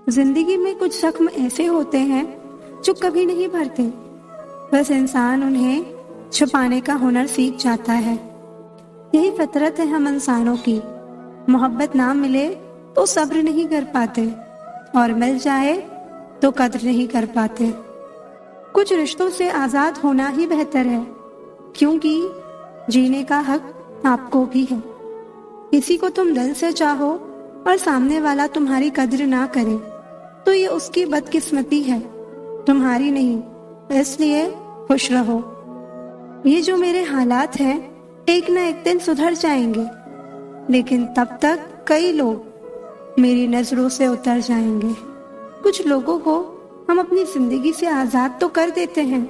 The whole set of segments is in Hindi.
जिंदगी में कुछ जख्म ऐसे होते हैं जो कभी नहीं भरते, बस इंसान उन्हें छुपाने का हुनर सीख जाता है। यही फितरत है हम इंसानों की। मोहब्बत ना मिले तो सब्र नहीं कर पाते, और मिल जाए तो कद्र नहीं कर पाते। कुछ रिश्तों से आजाद होना ही बेहतर है, क्योंकि जीने का हक आपको भी है। किसी को तुम दिल से चाहो और सामने वाला तुम्हारी कद्र ना करे तो ये उसकी बदकिस्मती है, तुम्हारी नहीं। इसलिए खुश रहो। ये जो मेरे हालात हैं एक ना एक दिन सुधर जाएंगे, लेकिन तब तक कई लोग मेरी नजरों से उतर जाएंगे। कुछ लोगों को हम अपनी जिंदगी से आजाद तो कर देते हैं,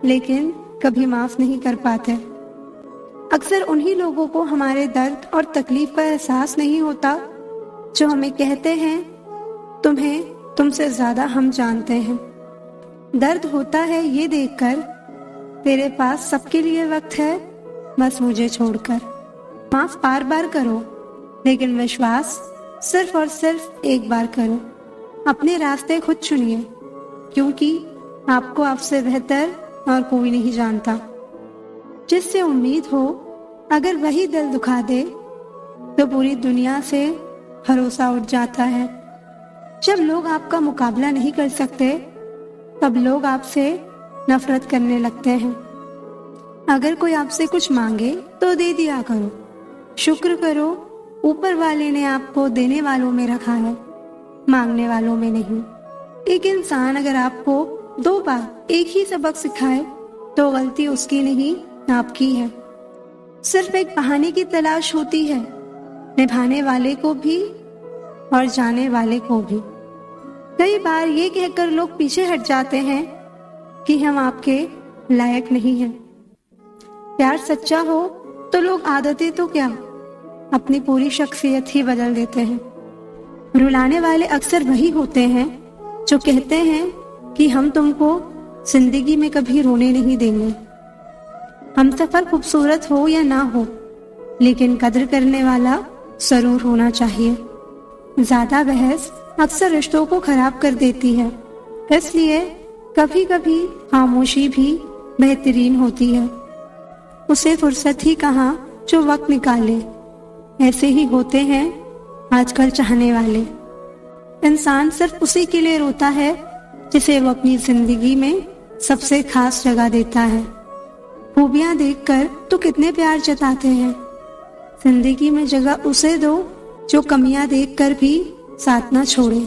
लेकिन कभी माफ नहीं कर पाते। अक्सर उन्हीं लोगों को हमारे दर्द और तकलीफ का एहसास नहीं होता जो हमें कहते हैं तुम्हें तुमसे ज्यादा हम जानते हैं। दर्द होता है ये देखकर तेरे पास सबके लिए वक्त है, बस मुझे छोड़कर। माफ बार बार करो, लेकिन विश्वास सिर्फ और सिर्फ एक बार करो। अपने रास्ते खुद चुनिए, क्योंकि आपको आपसे बेहतर और कोई नहीं जानता। जिससे उम्मीद हो अगर वही दिल दुखा दे तो पूरी दुनिया से भरोसा उठ जाता है। जब लोग आपका मुकाबला नहीं कर सकते तब लोग आपसे नफरत करने लगते हैं। अगर कोई आपसे कुछ मांगे तो दे दिया करो। शुक्र करो ऊपर वाले ने आपको देने वालों में रखा है, मांगने वालों में नहीं। एक इंसान अगर आपको 2 बार एक ही सबक सिखाए तो गलती उसकी नहीं आपकी है। सिर्फ एक बहाने की तलाश होती है, निभाने वाले को भी और जाने वाले को भी। कई बार ये कहकर लोग पीछे हट जाते हैं कि हम आपके लायक नहीं हैं। प्यार सच्चा हो तो लोग आदतें तो क्या, अपनी पूरी शख्सियत ही बदल देते हैं। रुलाने वाले अक्सर वही होते हैं जो कहते हैं कि हम तुमको जिंदगी में कभी रोने नहीं देंगे। हम सफर खूबसूरत हो या ना हो, लेकिन कद्र करने वाला जरूर होना चाहिए। ज्यादा बहस अक्सर रिश्तों को खराब कर देती है, इसलिए कभी कभी खामोशी भी बेहतरीन होती है। उसे फुर्सत ही कहाँ जो वक्त निकाले। ऐसे ही होते हैं आजकल चाहने वाले। इंसान सिर्फ उसी के लिए रोता है जिसे वो अपनी जिंदगी में सबसे खास जगह देता है। खूबियां देखकर तो कितने प्यार जताते हैं। जिंदगी में जगह उसे दो जो कमियां देखकर भी साथ ना छोड़े।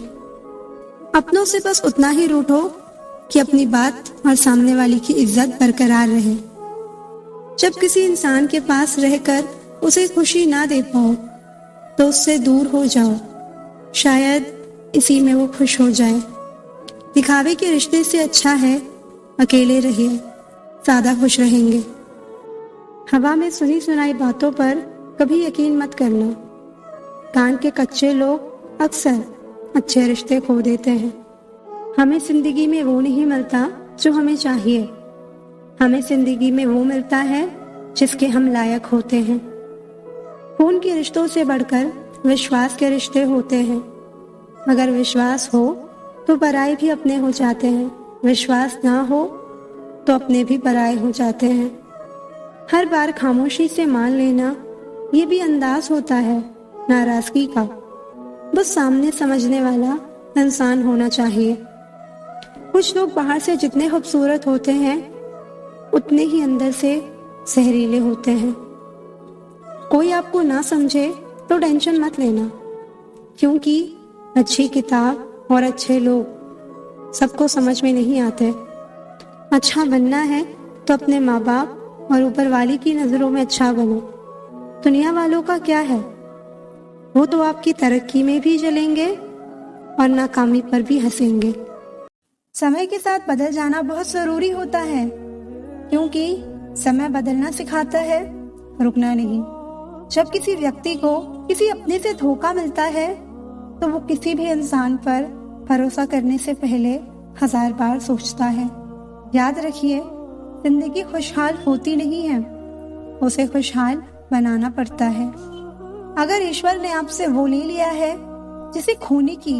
अपनों से बस उतना ही रूठो कि अपनी बात और सामने वाली की इज्जत बरकरार रहे। जब किसी इंसान के पास रहकर उसे खुशी ना दे पाओ तो उससे दूर हो जाओ, शायद इसी में वो खुश हो जाए। दिखावे के रिश्ते से अच्छा है अकेले रहिए, ज्यादा खुश रहेंगे। हवा में सुनी सुनाई बातों पर कभी यकीन मत करना। कान के कच्चे लोग अक्सर अच्छे रिश्ते खो देते हैं। हमें जिंदगी में वो नहीं मिलता जो हमें चाहिए, हमें जिंदगी में वो मिलता है जिसके हम लायक होते हैं। खून के रिश्तों से बढ़कर विश्वास के रिश्ते होते हैं। अगर विश्वास हो तो पराये भी अपने हो जाते हैं, विश्वास ना हो तो अपने भी पराये हो जाते हैं। हर बार खामोशी से मान लेना ये भी अंदाज होता है नाराजगी का। बस सामने समझने वाला इंसान होना चाहिए। कुछ लोग बाहर से जितने खूबसूरत होते हैं उतने ही अंदर से जहरीले होते हैं। कोई आपको ना समझे तो टेंशन मत लेना, क्योंकि अच्छी किताब और अच्छे लोग सबको समझ में नहीं आते। अच्छा बनना है तो अपने माँ बाप और ऊपर वाली की नजरों में अच्छा बनो। दुनिया वालों का क्या है, वो तो आपकी तरक्की में भी जलेंगे और नाकामी पर भी हंसेंगे। समय के साथ बदल जाना बहुत जरूरी होता है, क्योंकि समय बदलना सिखाता है, रुकना नहीं। जब किसी व्यक्ति को किसी अपने से धोखा मिलता है तो वो किसी भी इंसान पर भरोसा करने से पहले 1000 बार सोचता है। याद रखिए, जिंदगी खुशहाल होती नहीं है, उसे खुशहाल बनाना पड़ता है। अगर ईश्वर ने आपसे वो ले लिया है जिसे खोने की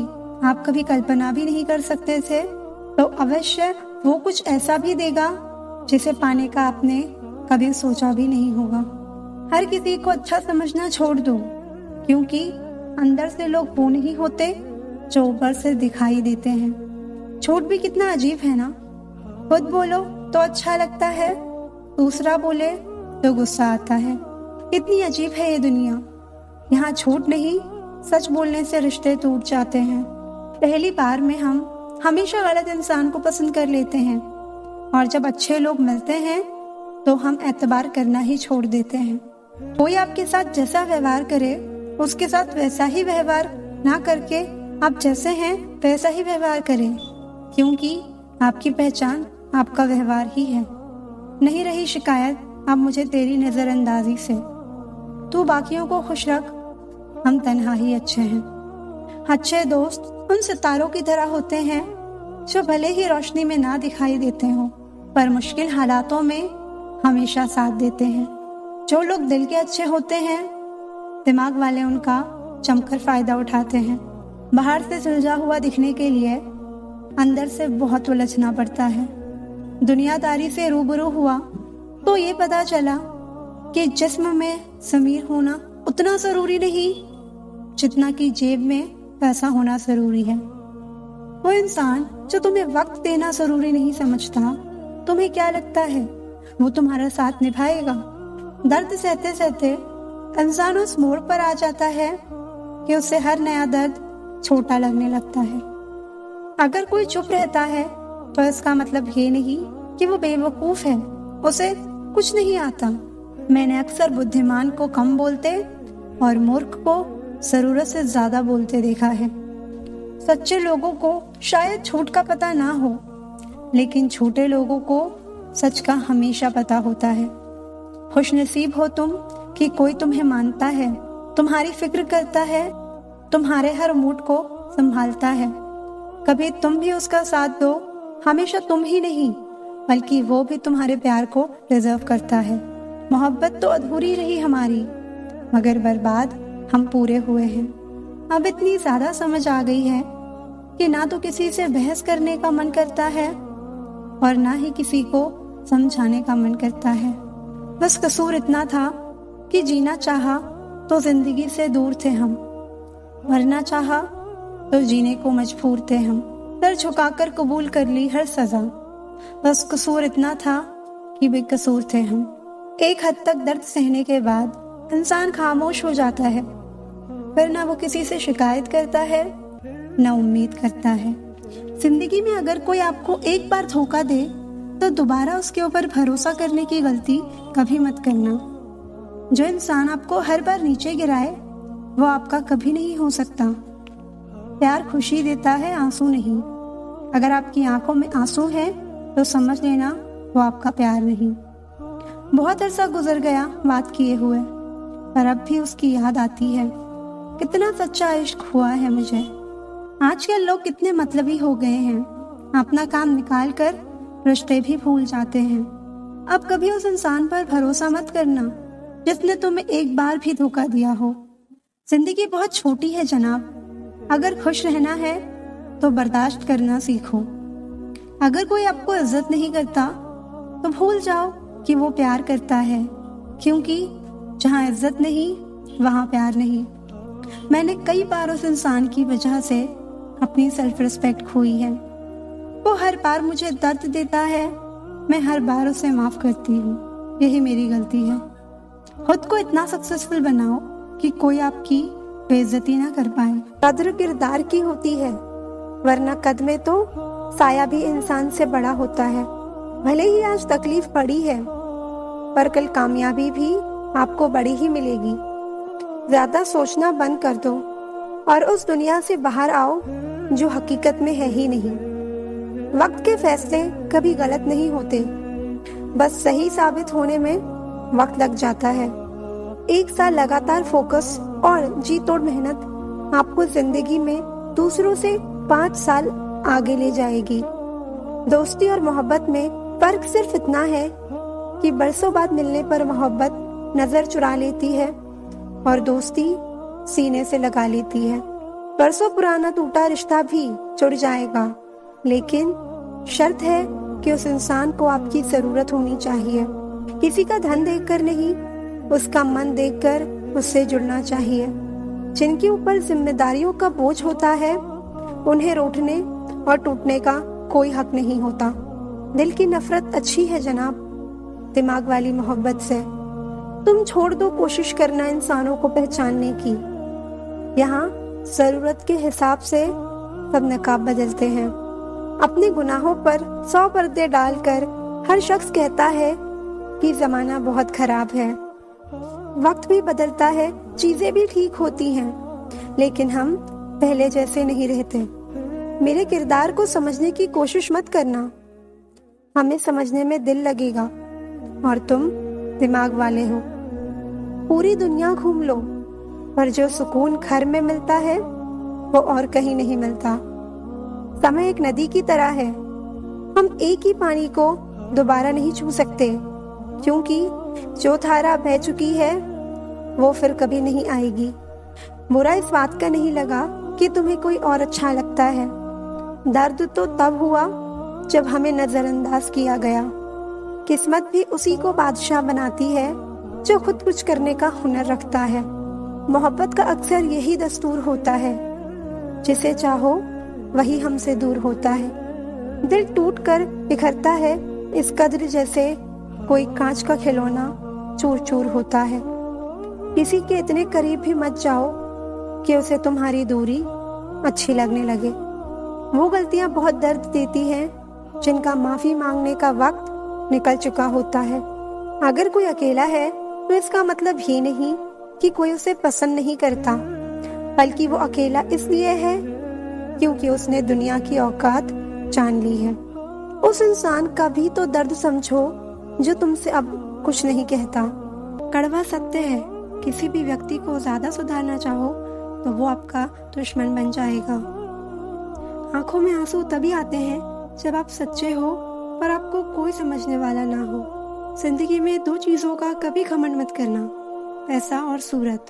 आप कभी कल्पना भी नहीं कर सकते थे, तो अवश्य वो कुछ ऐसा भी देगा जिसे पाने का आपने कभी सोचा भी नहीं होगा। हर किसी को अच्छा समझना छोड़ दो, क्योंकि अंदर से लोग वो नहीं होते जो ऊपर से दिखाई देते हैं। झूठ भी कितना अजीब है ना, खुद बोलो तो अच्छा लगता है, दूसरा बोले तो गुस्सा आता है। कितनी अजीब है ये दुनिया। यहाँ झूठ नहीं, सच बोलने से रिश्ते टूट जाते हैं। पहली बार में हम हमेशा गलत इंसान को पसंद कर लेते हैं, और जब अच्छे लोग मिलते हैं तो हम एतबार करना ही छोड़ देते हैं। कोई आपके साथ जैसा व्यवहार करे, उसके साथ वैसा ही व्यवहार ना करके आप जैसे हैं वैसा ही व्यवहार करें, क्योंकि आपकी पहचान आपका व्यवहार ही है। नहीं रही शिकायत अब मुझे तेरी नजरअंदाजी से। तू बाकियों को खुश रख, हम तन्हा ही अच्छे हैं। अच्छे दोस्त उन सितारों की तरह होते हैं जो भले ही रोशनी में ना दिखाई देते हों, पर मुश्किल हालातों में हमेशा साथ देते हैं। जो लोग दिल के अच्छे होते हैं, दिमाग वाले उनका जमकर फायदा उठाते हैं। बाहर से सुलझा हुआ दिखने के लिए अंदर से बहुत उलझना पड़ता है। दुनियादारी से रूबरू हुआ तो ये पता चला कि जिस्म में ज़मीर होना उतना ज़रूरी नहीं जितना कि जेब में पैसा होना ज़रूरी है। वो इंसान जो तुम्हें वक्त देना ज़रूरी नहीं समझता, तुम्हें क्या लगता है वो तुम्हारा साथ निभाएगा? दर्द सहते सहते इंसान उस मोड़ पर आ जाता है कि उसे हर नया दर्द छोटा लगने लगता है। अगर कोई चुप रहता है तो इसका मतलब ये नहीं कि वो बेवकूफ है, उसे कुछ नहीं आता। मैंने अक्सर बुद्धिमान को कम बोलते और मूर्ख को जरूरत से ज्यादा बोलते देखा है। सच्चे लोगों को शायद झूठ का पता ना हो, लेकिन झूठे लोगों को सच का हमेशा पता होता है। खुशनसीब हो तुम कि कोई तुम्हें मानता है, तुम्हारी फिक्र करता है, तुम्हारे हर मूड को संभालता है। कभी तुम भी उसका साथ दो, हमेशा तुम ही नहीं बल्कि वो भी तुम्हारे प्यार को डिजर्व करता है। मोहब्बत तो अधूरी रही हमारी, मगर बर्बाद हम पूरे हुए हैं। अब इतनी ज्यादा समझ आ गई है कि ना तो किसी से बहस करने का मन करता है और ना ही किसी को समझाने का मन करता है। बस कसूर इतना था कि जीना चाहा तो जिंदगी से दूर थे हम, मरना चाहा तो जीने को मजबूर थे हम। सर झुकाकर कबूल कर ली हर सजा, बस कसूर इतना था कि बेकसूर थे हम। एक हद तक दर्द सहने के बाद इंसान खामोश हो जाता है, फिर ना वो किसी से शिकायत करता है ना उम्मीद करता है। जिंदगी में अगर कोई आपको एक बार धोखा दे तो दोबारा उसके ऊपर भरोसा करने की गलती कभी मत करना। जो इंसान आपको हर बार नीचे गिराए वो आपका कभी नहीं हो सकता। प्यार खुशी देता है, आंसू नहीं। अगर आपकी आंखों में आंसू है तो समझ लेना वो आपका प्यार नहीं। बहुत अरसा गुजर गया बात किए हुए, पर अब भी उसकी याद आती है। कितना सच्चा इश्क हुआ है मुझे। आजकल लोग कितने मतलबी हो गए हैं, अपना काम निकाल कर रिश्ते भी भूल जाते हैं। अब कभी उस इंसान पर भरोसा मत करना जिसने तुम्हें एक बार भी धोखा दिया हो। जिंदगी बहुत छोटी है जनाब, अगर खुश रहना है तो बर्दाश्त करना सीखो। अगर कोई आपको इज्जत नहीं करता तो भूल जाओ कि वो प्यार करता है, क्योंकि जहाँ इज्जत नहीं वहाँ प्यार नहीं। मैंने कई बार उस इंसान की वजह से अपनी सेल्फ रिस्पेक्ट खोई है। वो हर बार मुझे दर्द देता है, मैं हर बार उसे माफ करती हूँ। यही मेरी गलती है। खुद को इतना सक्सेसफुल बनाओ कि कोई आपकी बेइज्जती ना कर पाए। कद्र किरदार की होती है, वरना कद में तो साया भी इंसान से बड़ा होता है। भले ही आज तकलीफ बड़ी है, पर कल कामयाबी भी आपको बड़ी ही मिलेगी। ज्यादा सोचना बंद कर दो और उस दुनिया से बाहर आओ जो हकीकत में है ही नहीं। वक्त के फैसले कभी गलत नहीं होते, बस सही साबित होने में वक्त लग जाता है। एक साल लगातार फोकस और जी तोड़ मेहनत आपको जिंदगी में दूसरों से 5 साल आगे ले जाएगी। दोस्ती और मोहब्बत में फर्क सिर्फ इतना है कि बरसों बाद मिलने पर मोहब्बत नजर चुरा लेती है और दोस्ती सीने से लगा लेती है। बरसों पुराना टूटा रिश्ता भी जुड़ जाएगा, लेकिन शर्त है कि उस इंसान को आपकी जरूरत होनी चाहिए। किसी का धन देखकर नहीं, उसका मन देखकर उससे जुड़ना चाहिए। जिनके ऊपर जिम्मेदारियों का बोझ होता है, उन्हें रूठने और टूटने का कोई हक नहीं होता। दिल की नफरत अच्छी है जनाब, दिमाग वाली मोहब्बत से। तुम छोड़ दो कोशिश करना इंसानों को पहचानने की। यहाँ जरूरत के हिसाब से सब नकाब बदलते हैं। अपने गुनाहों पर 100 पर्दे डालकर हर शख्स कहता है कि जमाना बहुत खराब है। वक्त भी बदलता है, चीजें भी ठीक होती हैं, लेकिन हम पहले जैसे नहीं रहते। मेरे किरदार को समझने की कोशिश मत करना, हमें समझने में दिल लगेगा और तुम दिमाग वाले हो। पूरी दुनिया घूम लो, पर जो सुकून घर में मिलता है वो और कहीं नहीं मिलता। समय एक नदी की तरह है, हम एक ही पानी को दोबारा नहीं छू सकते, क्योंकि जो धारा बह चुकी है वो फिर कभी नहीं आएगी। बुरा इस बात का नहीं लगा कि तुम्हें कोई और अच्छा लगता है। दर्द तो तब हुआ जब हमें नजरअंदाज किया गया। किस्मत भी उसी को बादशाह बनाती है जो खुद कुछ करने का हुनर रखता है। मोहब्बत का अक्सर यही दस्तूर होता है, जिसे चाहो वही हमसे दूर होता है। दिल टूट कर बिखरता है इस कद्र जैसे कोई कांच का खिलौना चूर चूर होता है। किसी के इतने करीब भी मत जाओ कि उसे तुम्हारी दूरी अच्छी लगने लगे। वो गलतियां बहुत दर्द देती हैं जिनका माफी मांगने का वक्त निकल चुका होता है। अगर कोई अकेला है तो इसका मतलब ये नहीं कि कोई उसे पसंद नहीं करता, बल्कि वो अकेला इसलिए है क्योंकि उसने दुनिया की औकात जान ली है। उस इंसान का भी तो दर्द समझो जो तुमसे अब कुछ नहीं कहता। कड़वा सत्य है, किसी भी व्यक्ति को ज्यादा सुधारना चाहो तो वो आपका दुश्मन बन जाएगा। आंखों में आंसू तभी आते हैं जब आप सच्चे हो पर आपको कोई समझने वाला ना हो। जिंदगी में 2 चीजों का कभी घमंड मत करना, पैसा और सूरत।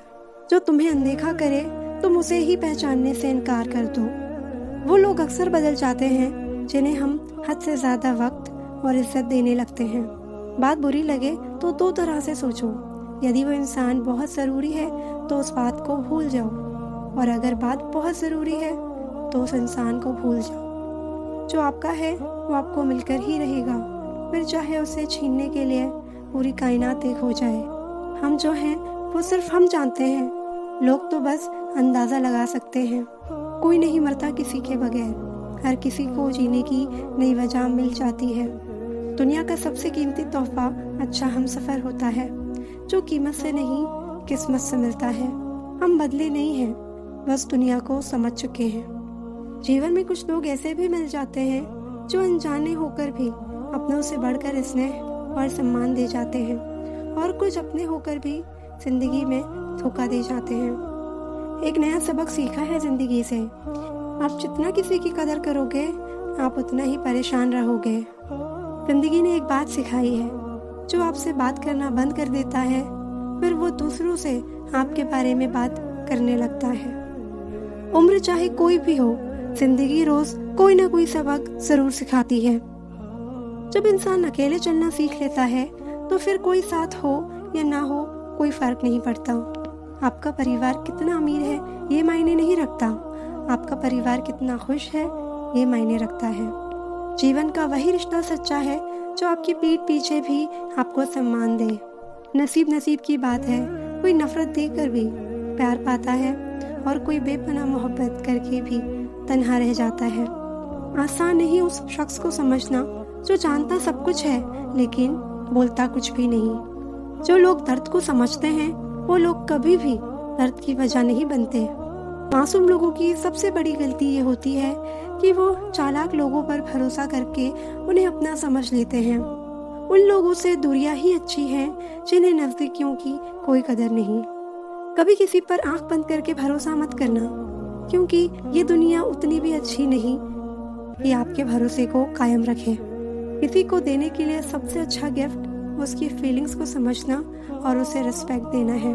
जो तुम्हें अनदेखा करे तुम उसे ही पहचानने से इनकार कर दो। वो लोग अक्सर बदल जाते हैं जिन्हें हम हद से ज्यादा वक्त और इज्जत देने लगते हैं। बात बुरी लगे तो 2 तरह से सोचो। यदि वो इंसान बहुत जरूरी है तो उस बात को भूल जाओ, और अगर बात बहुत जरूरी है तो उस इंसान को भूल जाओ। जो आपका है वो आपको मिलकर ही रहेगा, फिर चाहे उसे छीनने के लिए पूरी कायनात एक हो जाए। हम जो हैं वो सिर्फ हम जानते हैं, लोग तो बस अंदाजा लगा सकते हैं। कोई नहीं मरता किसी के बगैर, हर किसी को जीने की नई वजह मिल जाती है। दुनिया का सबसे कीमती तोहफा अच्छा हमसफर होता है, जो कीमत से नहीं किस्मत से मिलता है। हम बदले नहीं हैं, बस दुनिया को समझ चुके हैं। जीवन में कुछ लोग ऐसे भी मिल जाते हैं जो अनजाने होकर भी अपनों से बढ़कर स्नेह और सम्मान दे जाते हैं, और कुछ अपने होकर भी जिंदगी में धोखा दे जाते हैं। एक नया सबक सीखा है जिंदगी से, आप जितना किसी की कदर करोगे आप उतना ही परेशान रहोगे। जिंदगी ने एक बात सिखाई है, जो आपसे बात करना बंद कर देता है फिर वो दूसरों से आपके बारे में बात करने लगता है। उम्र चाहे कोई भी हो, जिंदगी रोज कोई ना कोई सबक जरूर सिखाती है। जब इंसान अकेले चलना सीख लेता है तो फिर कोई साथ हो या ना हो कोई फर्क नहीं पड़ता। आपका परिवार कितना अमीर है ये मायने नहीं रखता, आपका परिवार कितना खुश है ये मायने रखता है। जीवन का वही रिश्ता सच्चा है जो आपकी पीठ पीछे भी आपको सम्मान दे। नसीब की बात है, कोई नफरत देकर भी प्यार पाता है और कोई बेपनाह मोहब्बत करके भी तन्हा रह जाता है। आसान नहीं उस शख्स को समझना जो जानता सब कुछ है लेकिन बोलता कुछ भी नहीं। जो लोग दर्द को समझते हैं वो लोग कभी भी दर्द की वजह नहीं बनते। मासूम लोगों की सबसे बड़ी गलती ये होती है कि वो चालाक लोगों पर भरोसा करके उन्हें अपना समझ लेते हैं। उन लोगों से दूरियां ही अच्छी हैं जिन्हें नजदीकियों की कोई कदर नहीं। कभी किसी पर आंख बंद करके भरोसा मत करना, क्योंकि ये दुनिया उतनी भी अच्छी नहीं कि आपके भरोसे को कायम रखे। किसी को देने के लिए सबसे अच्छा गिफ्ट उसकी फीलिंग्स को समझना और उसे रिस्पेक्ट देना है।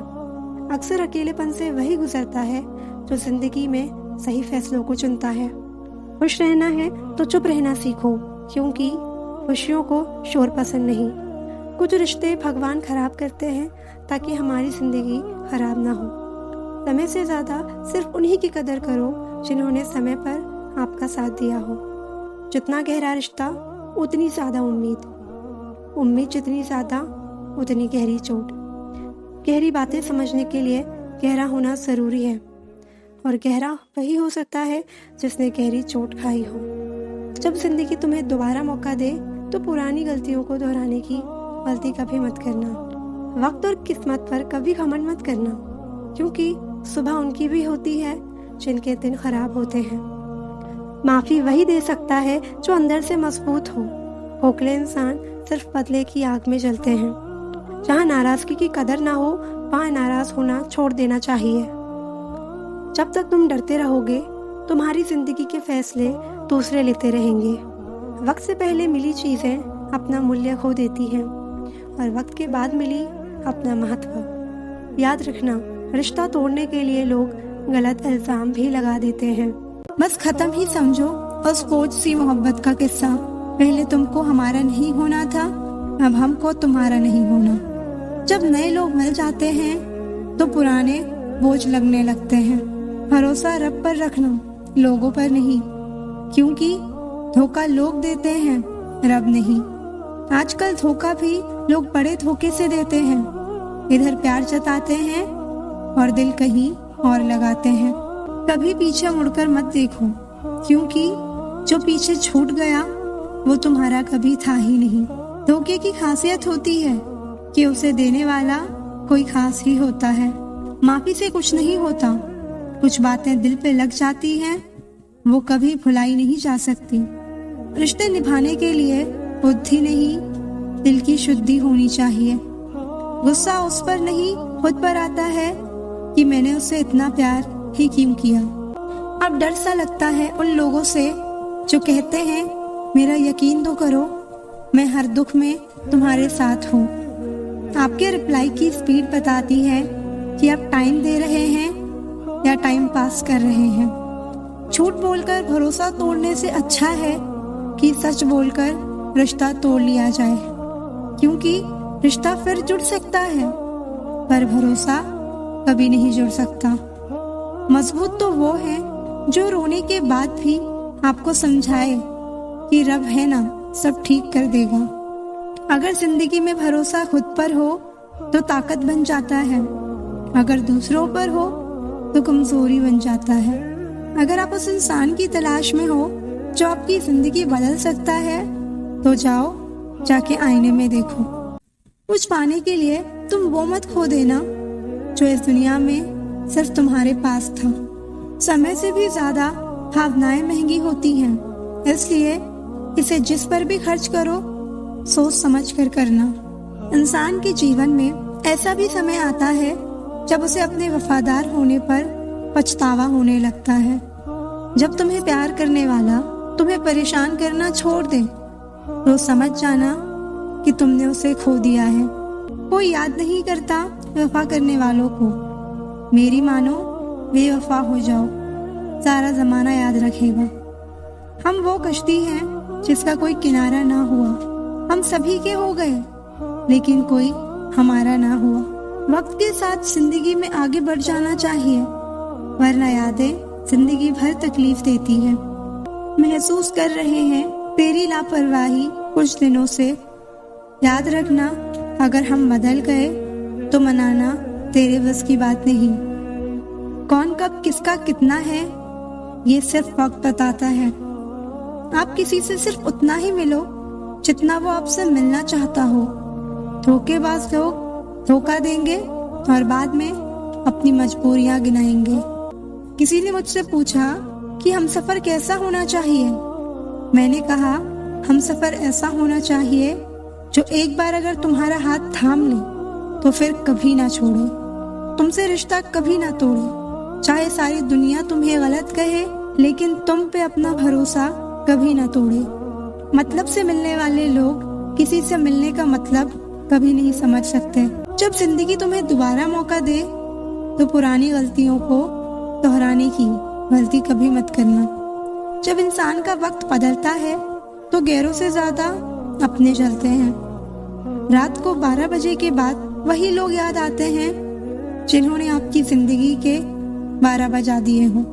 अक्सर अकेलेपन से वही गुजरता है जो जिंदगी में सही फैसलों को चुनता है। खुश रहना है तो चुप रहना सीखो, क्योंकि खुशियों को शोर पसंद नहीं। कुछ रिश्ते भगवान खराब करते हैं ताकि हमारी जिंदगी खराब ना हो। समय से ज्यादा सिर्फ उन्हीं की कदर करो जिन्होंने समय पर आपका साथ दिया हो। जितना गहरा रिश्ता उतनी ज्यादा उम्मीद, उम्मीद जितनी ज्यादा उतनी गहरी चोट। गहरी बातें समझने के लिए गहरा होना जरूरी है, और गहरा वही हो सकता है जिसने गहरी चोट खाई हो। जब जिंदगी तुम्हें दोबारा मौका दे तो पुरानी गलतियों को दोहराने की गलती कभी मत करना। वक्त और किस्मत पर कभी घमंड मत करना, क्योंकि सुबह उनकी भी होती है जिनके दिन खराब होते हैं। माफी वही दे सकता है जो अंदर से मजबूत हो। खोखले इंसान सिर्फ बदले की आग में जलते हैं। जहाँ नाराजगी की कदर ना हो वहाँ नाराज होना छोड़ देना चाहिए। जब तक तुम डरते रहोगे तुम्हारी जिंदगी के फैसले दूसरे लेते रहेंगे। वक्त से पहले मिली चीजें अपना मूल्य खो देती हैं, और वक्त के बाद मिली अपना महत्व। याद रखना, रिश्ता तोड़ने के लिए लोग गलत इल्जाम भी लगा देते हैं। बस खत्म ही समझो उस बोझ सी मोहब्बत का किस्सा। पहले तुमको हमारा नहीं होना था, अब हमको तुम्हारा नहीं होना। जब नए लोग मिल जाते हैं तो पुराने बोझ लगने लगते हैं। भरोसा रब पर रखना, लोगों पर नहीं, क्योंकि धोखा लोग देते हैं, रब नहीं। आजकल धोखा भी लोग बड़े धोखे से देते हैं। इधर प्यार जताते हैं और दिल कहीं और लगाते हैं। कभी पीछे मुड़कर मत देखो, क्योंकि जो पीछे छूट गया वो तुम्हारा कभी था ही नहीं। धोखे की खासियत होती है कि उसे देने वाला कोई खास ही होता है। माफी से कुछ नहीं होता, कुछ बातें दिल पे लग जाती हैं, वो कभी भुलाई नहीं जा सकती। रिश्ते निभाने के लिए बुद्धि नहीं, दिल की शुद्धि होनी चाहिए। गुस्सा उस पर नहीं खुद पर आता है कि मैंने उससे इतना प्यार ही क्यों किया। अब डर सा लगता है उन लोगों से जो कहते हैं मेरा यकीन तो करो, मैं हर दुख में तुम्हारे साथ हूँ। आपके रिप्लाई की स्पीड बताती है कि आप टाइम दे रहे हैं या टाइम पास कर रहे हैं। झूठ बोलकर भरोसा तोड़ने से अच्छा है कि सच बोलकर रिश्ता तोड़ लिया जाए, क्योंकि रिश्ता फिर जुड़ सकता है पर भरोसा कभी नहीं जुड़ सकता। मजबूत तो वो है जो रोने के बाद भी आपको समझाए कि रब है ना, सब ठीक कर देगा। अगर जिंदगी में भरोसा खुद पर हो तो ताकत बन जाता है, अगर दूसरों पर हो तो कमजोरी बन जाता है। अगर आप उस इंसान की तलाश में हो जो आपकी जिंदगी बदल सकता है तो जाओ, जाके आईने में देखो। कुछ पाने के लिए तुम वो मत खो देना जो इस दुनिया में सिर्फ तुम्हारे पास था। समय से भी ज्यादा भावनाएं महंगी होती हैं, इसलिए इसे जिस पर भी खर्च करो सोच समझ कर करना। इंसान के जीवन में ऐसा भी समय आता है जब उसे अपने वफादार होने पर पछतावा होने लगता है। जब तुम्हें प्यार करने वाला तुम्हें परेशान करना छोड़ दे तो समझ जाना कि तुमने उसे खो दिया है। कोई याद नहीं करता वफा करने वालों को, मेरी मानो बेवफा हो जाओ, सारा जमाना याद रखेगा। हम वो कश्ती हैं जिसका कोई किनारा ना हुआ, हम सभी के हो गए लेकिन कोई हमारा ना हुआ। वक्त के साथ जिंदगी में आगे बढ़ जाना चाहिए, वरना यादें जिंदगी भर तकलीफ देती है। महसूस कर रहे हैं तेरी लापरवाही कुछ दिनों से, याद रखना अगर हम बदल गए तो मनाना तेरे बस की बात नहीं। कौन कब किसका कितना है ये सिर्फ वक्त बताता है। आप किसी से सिर्फ उतना ही मिलो जितना वो आपसे मिलना चाहता हो। धोखेबाज लोग धोखा देंगे और बाद में अपनी मजबूरियां गिनाएंगे। किसी ने मुझसे पूछा कि हमसफर कैसा होना चाहिए। मैंने कहा हमसफर ऐसा होना चाहिए जो एक बार अगर तुम्हारा हाथ थाम ले तो फिर कभी ना छोड़े, तुमसे रिश्ता कभी ना तोड़े। चाहे सारी दुनिया तुम्हें गलत कहे लेकिन तुम पे अपना भरोसा कभी ना तोड़े। मतलब से मिलने वाले लोग किसी से मिलने का मतलब कभी नहीं समझ सकते। जब जिंदगी तुम्हें दोबारा मौका दे तो पुरानी गलतियों को दोहराने की गलती कभी मत करना। जब इंसान का वक्त बदलता है तो गैरों से ज्यादा अपने चलते हैं। रात को 12 बजे के बाद वही लोग याद आते हैं जिन्होंने आपकी जिंदगी के 12 बजा दिए हों।